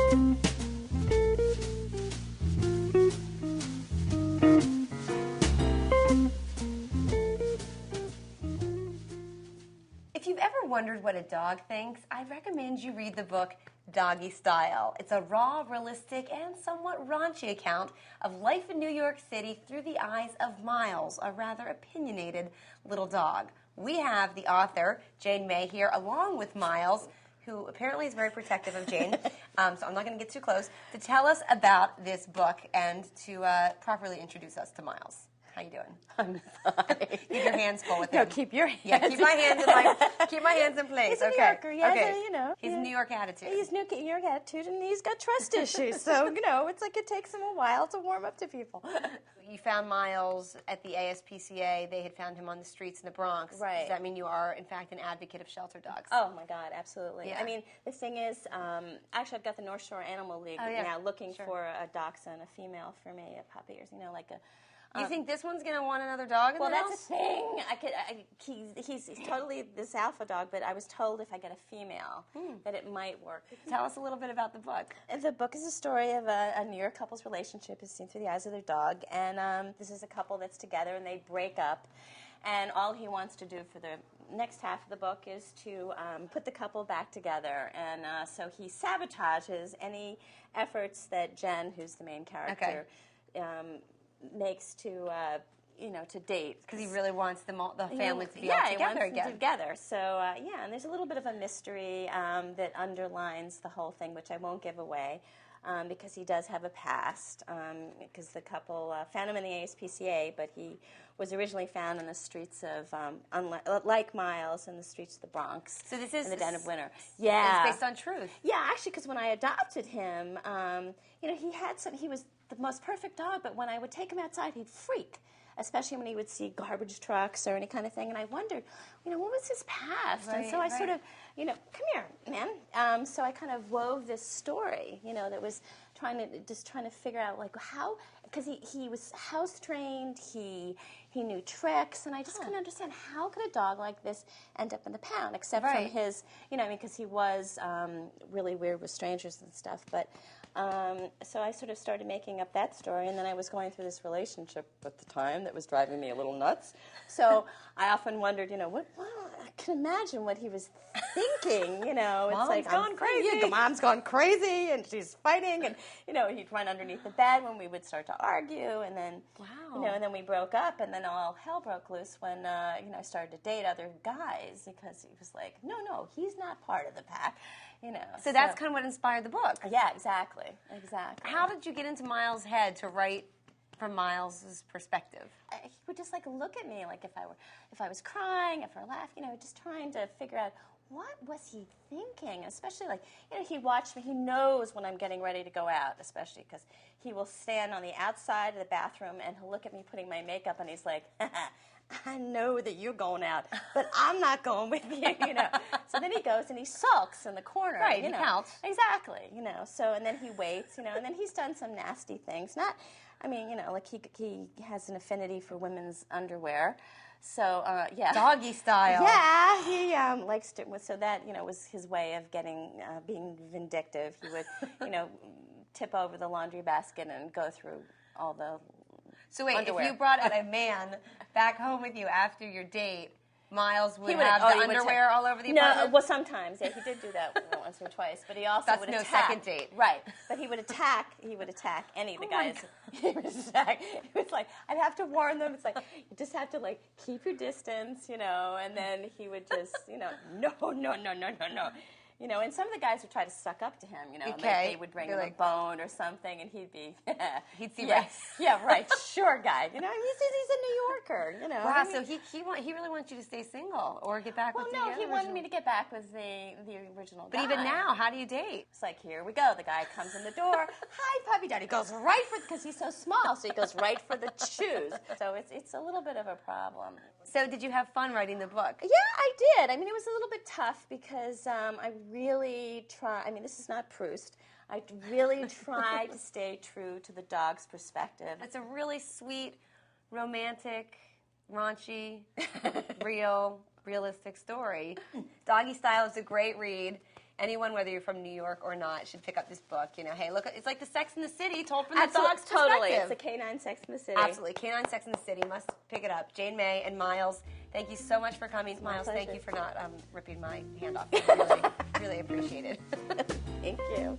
If you've ever wondered what a dog thinks, I recommend you read the book Doggy Style. It's a raw, realistic, and somewhat raunchy account of life in New York City through the eyes of Miles, a rather opinionated little dog. We have the author, Jane May, here, along with Miles, who apparently is very protective of Jane, so I'm not going to get too close, to tell us about this book and to properly introduce us to Miles. How you doing? I'm fine. Keep your hands full with him. No, keep your hands. Yeah, keep my hands in place. He's a okay. New Yorker. He has okay. a, you know. He's a New York attitude. He's New York attitude, and he's got trust issues. So, you know, it's like it takes him a while to warm up to people. You found Miles at the ASPCA. They had found him on the streets in the Bronx. Right. Does that mean you are, in fact, an advocate of shelter dogs? Oh, my God, absolutely. Yeah. I mean, the thing is, actually, I've got the North Shore Animal League now looking for a dachshund, a female for me, a puppy, or, you know, like a... You think this one's going to want another dog in well, the house? that's the thing. He's totally this alpha dog, but I was told if I get a female that it might work. Tell us a little bit about the book. The book is a story of a New York couple's relationship is seen through the eyes of their dog, and this is a couple that's together and they break up, and all he wants to do for the next half of the book is to put the couple back together, and so he sabotages any efforts that Jen, who's the main character, makes to you know, to date, because he really wants the family to be all together he wants again. them together. So yeah, and there's a little bit of a mystery that underlines the whole thing, which I won't give away, because he does have a past. Because the couple found him in the ASPCA, but he was originally found in the streets of, like Miles, in the streets of the Bronx. So this is in the dead of winter. Yeah, it's based on truth. Yeah, actually, because when I adopted him, you know, he was the most perfect dog, but when I would take him outside, he'd freak, especially when he would see garbage trucks or any kind of thing. And I wondered, you know, what was his past? Right, and so I sort of, you know, come here, man. So I kind of wove this story, you know, that was trying to figure out, like, how, because he was house trained, he knew tricks, and I just couldn't understand how could a dog like this end up in the pound, except from his, you know, I mean, because he was really weird with strangers and stuff, but. So I sort of started making up that story, and then I was going through this relationship at the time that was driving me a little nuts. So I often wondered, you know, I can imagine what he was thinking, you know. It's Mom's gone crazy. Yeah, Mom's gone crazy, and she's fighting, and, you know, he'd run underneath the bed when we would start to argue, and then, you know, and then we broke up, and then all hell broke loose when, you know, I started to date other guys, because he was like, no, he's not part of the pack. You know, so that's kind of what inspired the book. Yeah, exactly. How did you get into Miles' head to write from Miles' perspective? He would just like look at me, like if I was crying, if I laughed, you know, just trying to figure out what was he thinking. Especially like, you know, he watched me. He knows when I'm getting ready to go out, especially because he will stand on the outside of the bathroom and he'll look at me putting my makeup, and he's like, I know that you're going out, but I'm not going with you, you know. So then he goes and he sulks in the corner. Right, you know. He counts. Exactly, you know. So, and then he waits, you know, and then he's done some nasty things. Not, I mean, you know, like he has an affinity for women's underwear. So, yeah. Doggy style. Yeah, he likes to, so that, you know, was his way of being vindictive. He would, you know, tip over the laundry basket and go through all the So wait, underwear. If you brought out a man back home with you after your date, Miles would have the underwear all over the apartment? No, well, sometimes. Yeah, he did do that once or twice, but he also would attack. That's no second date. Right, but he would attack any of the guys. He would attack. It was like, I'd have to warn them. It's like, you just have to, like, keep your distance, you know, and then he would just, you know, no. You know, and some of the guys would try to suck up to him, you know. Okay. They would bring him a bone or something, and he'd be... he'd see yeah, right, sure, guy. You know, he's a New Yorker, you know. Wow, so he really wants you to stay single or get back with the Well, no, he wanted me to get back with the original guy. But even now, how do you date? It's like, here we go. The guy comes in the door. Hi, puppy dog. He goes right for, because he's so small, so he goes right for the shoes. So it's a little bit of a problem. So did you have fun writing the book? Yeah, I did. I mean, it was a little bit tough because I really tried. I mean, this is not Proust. I really tried to stay true to the dog's perspective. It's a really sweet, romantic, raunchy, realistic story. Doggy Style is a great read. anyone, whether you're from New York or not, should pick up this book. You know, hey, look, it's like the Sex in the City told from the dog's Totally. perspective. It's a canine Sex in the City. Absolutely. Canine Sex in the City. Must pick it up. Jane May and Miles, thank you so much for coming. Miles, thank you for not ripping my hand off. Really, really appreciate it. Thank you.